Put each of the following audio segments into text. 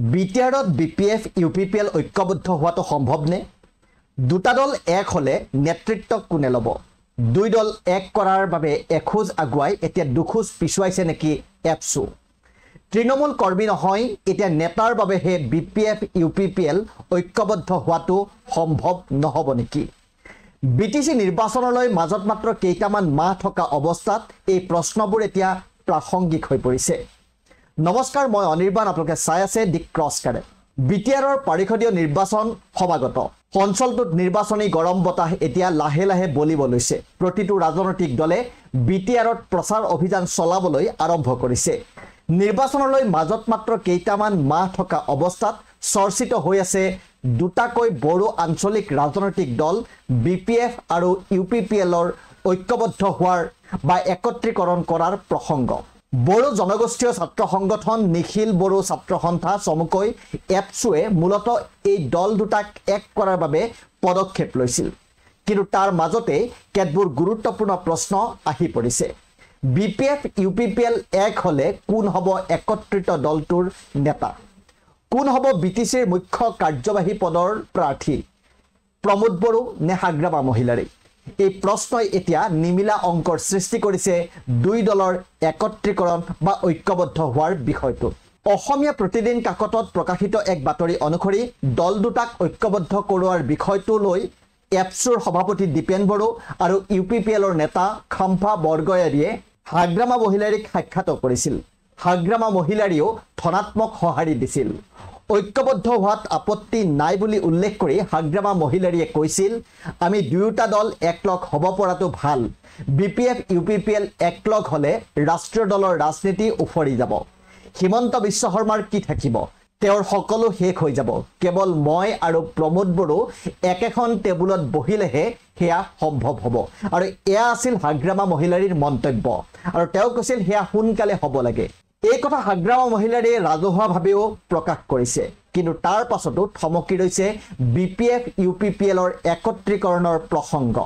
বিটিআৰত BPF UPPL ঐক্যবদ্ধ হোৱাটো সম্ভৱনে? দুটা দল এক হলে নেতৃত্ব কোনে ল'ব? দুই দল এক কৰাৰ বাবে এখোজ আগুৱাই এতিয়া দুখোজ পিছুৱাইছে নেকি এপছু? তৃণমূল কৰ্মী নহয়, এতিয়া নেতাৰ বাবেহে বিপিএফ ইউপিপিএল ঐক্যবদ্ধ হোৱাটো সম্ভৱ নহ'ব নেকি? বিটিচি নিৰ্বাচনলৈ মাজত মাত্ৰ কেইটামান মাহ থকা অৱস্থাত এই প্ৰশ্নবোৰ এতিয়া প্ৰাসংগিক হৈ পৰিছে। নমস্কাৰ, মই অনিৰ্বাণ, আপোনালোকে চাই আছে দি ক্ৰছ কাৰে। বিটিআৰৰ পাৰিষদীয় নিৰ্বাচন সমাগত। অঞ্চলটোত নিৰ্বাচনী গৰম বতাহ এতিয়া লাহে লাহে বলিব লৈছে। প্ৰতিটো ৰাজনৈতিক দলে বিটিআৰত প্ৰচাৰ অভিযান চলাবলৈ আৰম্ভ কৰিছে। নিৰ্বাচনলৈ মাজত মাত্ৰ কেইটামান মাহ থকা অৱস্থাত চৰ্চিত হৈ আছে দুটাকৈ বড়ো আঞ্চলিক ৰাজনৈতিক দল বিপিএফ আৰু ইউপিপিএলৰ ঐক্যবদ্ধ হোৱাৰ বা একত্ৰীকৰণ কৰাৰ প্ৰসংগ। বড়ো জনগোষ্ঠীয় ছাত্ৰ সংগঠন নিখিল বড়ো ছাত্ৰ সন্থা চমুকৈ এপছুৱে মূলতঃ এই দল দুটাক এক কৰাৰ বাবে পদক্ষেপ লৈছিল। কিন্তু তাৰ মাজতে কেতবোৰ গুৰুত্বপূৰ্ণ প্ৰশ্ন আহি পৰিছে। বিপিএফ ইউপিপিএল এক হলে কোন হ'ব একত্ৰিত দলটোৰ নেতা? কোন হ'ব বিটিচিৰ মুখ্য কাৰ্যবাহী পদৰ প্ৰাৰ্থী? প্ৰমোদ বড়ো নে হাগ্ৰামা মহিলাৰী? এই প্ৰশ্নই এতিয়া নিমিলা অংকৰ সৃষ্টি কৰিছে দুই দলৰ একত্ৰীকৰণ বা ঐক্যবদ্ধ হোৱাৰ বিষয়টো। অসমীয়া প্ৰতিদিন কাকতত প্ৰকাশিত এক বাতৰি অনুসৰি দল দুটাক ঐক্যবদ্ধ কৰোৱাৰ বিষয়টো লৈ এপছুৰ সভাপতি দীপেন বড়ো আৰু ইউপিপিএলৰ নেতা খাম্ফা বৰগয়াৰীয়ে হাগ্ৰামা মহিলাৰীক সাক্ষাৎ কৰিছিল। হাগ্ৰামা মহিলাৰীয়েও ধনাত্মক সঁহাৰি দিছিল। ঐক্যবদ্ধ হোৱাত আপত্তি নাই বুলি উল্লেখ কৰি হাগ্ৰামা মহিলাৰীয়ে কৈছিল, আমি দুয়োটা দল একলগ হ'ব পৰাটো ভাল। বিপিএফ ইউপিপিএল একলগ হ'লে ৰাষ্ট্ৰীয় দলৰ ৰাজনীতি উফৰি যাব। হিমন্ত বিশ্ব শৰ্মাৰ কি থাকিব? তেওঁৰ সকলো শেষ হৈ যাব। কেৱল মই আৰু প্ৰমোদ বড়ো একেখন টেবুলত বহিলেহে সেয়া সম্ভৱ হ'ব। আৰু এয়া আছিল হাগ্ৰামা মহিলাৰীৰ মন্তব্য। আৰু তেওঁ কৈছিল সেয়া সোনকালে হ'ব লাগে। এই কথা হাগ্ৰামা মহিলাৰীয়ে ৰাজহুৱাভাৱেও প্ৰকাশ কৰিছে। কিন্তু তাৰ পাছতো থমকি ৰৈছে বিপিএফ ইউপিপিএলৰ একত্ৰীকৰণৰ প্ৰসংগ।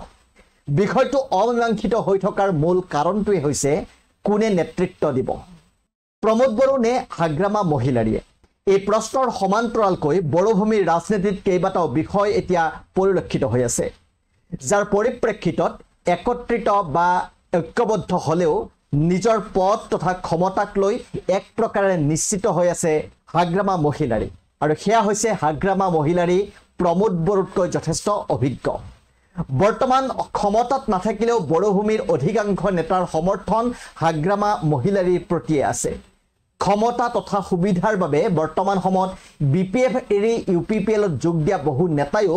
বিষয়টো অমীমাংসিত হৈ থকাৰ মূল কাৰণটোৱে হৈছে কোনে নেতৃত্ব দিব, প্ৰমোদ বড়ো নে হাগ্ৰামা মহিলাৰীয়ে? এই প্ৰশ্নৰ সমান্তৰালকৈ বড়োভূমিৰ ৰাজনীতিত কেইবাটাও বিষয় এতিয়া পৰিলক্ষিত হৈ আছে, যাৰ পৰিপ্ৰেক্ষিতত একত্ৰিত বা ঐক্যবদ্ধ হ'লেও নিজৰ পদ তথা ক্ষমতাক লৈ এক প্ৰকাৰে নিশ্চিত হৈ আছে হাগ্ৰামা মহিলাৰী। আৰু সেয়া হৈছে হাগ্ৰামা মহিলাৰী প্ৰমোদ বড়োতকৈ যথেষ্ট অভিজ্ঞ। বৰ্তমান ক্ষমতাত নাথাকিলেও বড়োভূমিৰ অধিকাংশ নেতাৰ সমৰ্থন হাগ্ৰামা মহিলাৰীৰ প্ৰতিয়ে আছে। ক্ষমতা তথা সুবিধাৰ বাবে বৰ্তমান সময়ত বিপিএফ এৰি ইউপিপিএলত যোগ দিয়া বহু নেতায়ো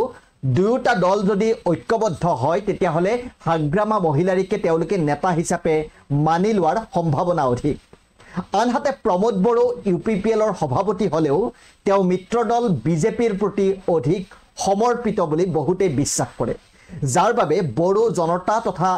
দুয়োটা দল যদি ঐক্যবদ্ধ হয় তেতিয়াহ'লে হাগ্ৰামা মহিলাৰীকে তেওঁলোকে নেতা হিচাপে মানি লোৱাৰ সম্ভাৱনা অধিক। আনহাতে প্ৰমোদ বড়ো ইউপিপিএলৰ সভাপতি হ'লেও তেওঁ মিত্ৰ দল বিজেপিৰ প্ৰতি অধিক সমৰ্পিত বুলি বহুতেই বিশ্বাস কৰে, যাৰ বাবে বড়ো জনতা তথা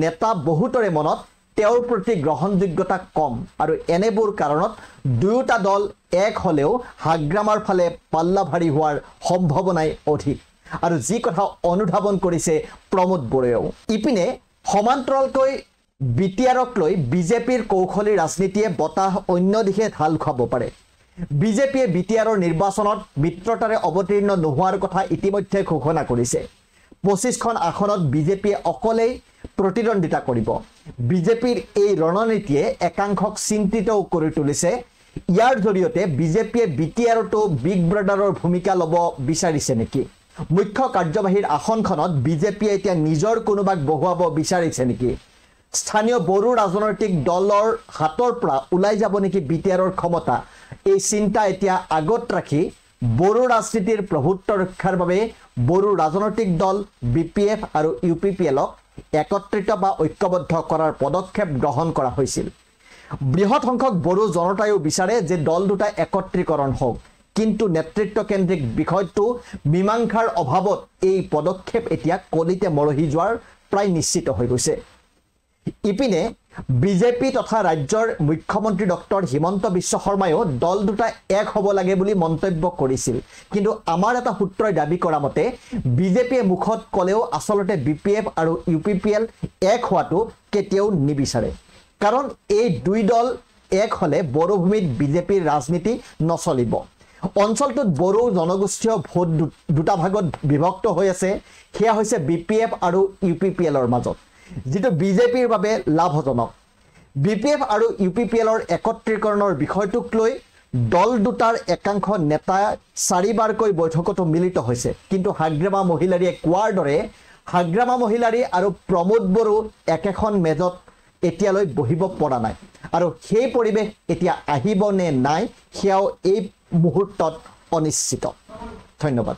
নেতা বহুতৰে মনত তেওঁৰ প্ৰতি গ্ৰহণযোগ্যতা কম। আৰু এনেবোৰ কাৰণত দুয়োটা দল এক হ'লেও হাগ্ৰামাৰ ফালে পাল্লা ভাৰী হোৱাৰ সম্ভাৱনাই অধিক। আৰু যি কথা অনুধাৱন কৰিছে প্ৰমোদ বড়োৱেও। ইপিনে সমান্তৰালকৈ বিটিআৰক লৈ বিজেপিৰ কৌশলী ৰাজনীতিয়ে বতাহ অন্য দিশে ঢাল খুৱাব পাৰে। বিজেপিয়ে বিটিআৰৰ নিৰ্বাচনত মিত্ৰতাৰে অৱতীৰ্ণ নোহোৱাৰ কথা ইতিমধ্যে ঘোষণা কৰিছে। 25খন আসনত বিজেপিয়ে অকলেই প্ৰতিদ্বন্দ্বিতা কৰিব। বিজেপিৰ এই ৰণনীতিয়ে একাংশক চিন্তিতও কৰি তুলিছে। ইয়াৰ জৰিয়তে বিজেপিয়ে বিটিআৰতো বিগ ব্ৰাদাৰৰ ভূমিকা ল'ব বিচাৰিছে নেকি? মুখ্য কাৰ্যবাহীৰ আসনখনত বিজেপিয়ে এতিয়া নিজৰ কোনোবাক বহুৱাব বিচাৰিছে নেকি? স্থানীয় বড়ো ৰাজনৈতিক দলৰ হাতৰ পৰা ওলাই যাব নেকি বিটিআৰৰ ক্ষমতা? এই চিন্তা এতিয়া আগত ৰাখি বড়ো ৰাজনীতিৰ প্ৰভুত্ব ৰক্ষাৰ বাবে বড়ো ৰাজনৈতিক দল বিপিএফ আৰু ইউপিপিএলক একত্ৰিত বা ঐক্যবদ্ধ কৰাৰ পদক্ষেপ গ্ৰহণ কৰা হৈছিল। বৃহৎ সংখ্যক বড়ো জনতায়ো বিচাৰে যে দল দুটা একত্ৰীকৰণ হওক, কিন্তু নেতৃত্বকেন্দ্ৰিক বিষয়টো মীমাংসাৰ অভাৱত এই পদক্ষেপ এতিয়া কলিতে মৰহি যোৱাৰ প্ৰায় নিশ্চিত হৈ গৈছে। ইপিনে বিজেপি তথা ৰাজ্যৰ মুখ্যমন্ত্ৰী ডক্টৰ হিমন্ত বিশ্ব শৰ্মায়ো দল দুটা এক হ'ব লাগে বুলি মন্তব্য কৰিছিল। কিন্তু আমাৰ এটা সূত্ৰই দাবী কৰা মতে বিজেপিয়ে মুখত ক'লেও আচলতে বিপিএফ আৰু ইউপিপিএল এক হোৱাটো কেতিয়াও নিবিচাৰে। কাৰণ এই দুই দল এক হ'লে বড়োভূমিত বিজেপিৰ ৰাজনীতি নচলিব। অঞ্চলটোত বড়ো জনগোষ্ঠীয় ভোট দুটা ভাগত বিভক্ত হৈ আছে সেয়া হৈছে BPF আৰু UPPLৰ মাজত যেটো বিজেপিৰ বাবে লাভজনক BPF আৰু UPPLৰ একত্ৰীকৰণৰ বিষয়টোক লৈ দল দুটাৰ একাংশ নেতা চাৰিবাৰকৈ বৈঠকত মিলিত হৈছে কিন্তু হাগ্ৰামা মহিলাৰীয়ে কোৱাৰ দৰে হাগ্ৰামা মহিলাৰী আৰু প্ৰমোদ বড়ো একেখন মেজত এতিয়ালৈ বহিব পৰা নাই আৰু সেই পৰিবেশ এতিয়া আহিব নে নাই সেয়াও এই মুহূৰ্তত অনিশ্চিত ধন্যবাদ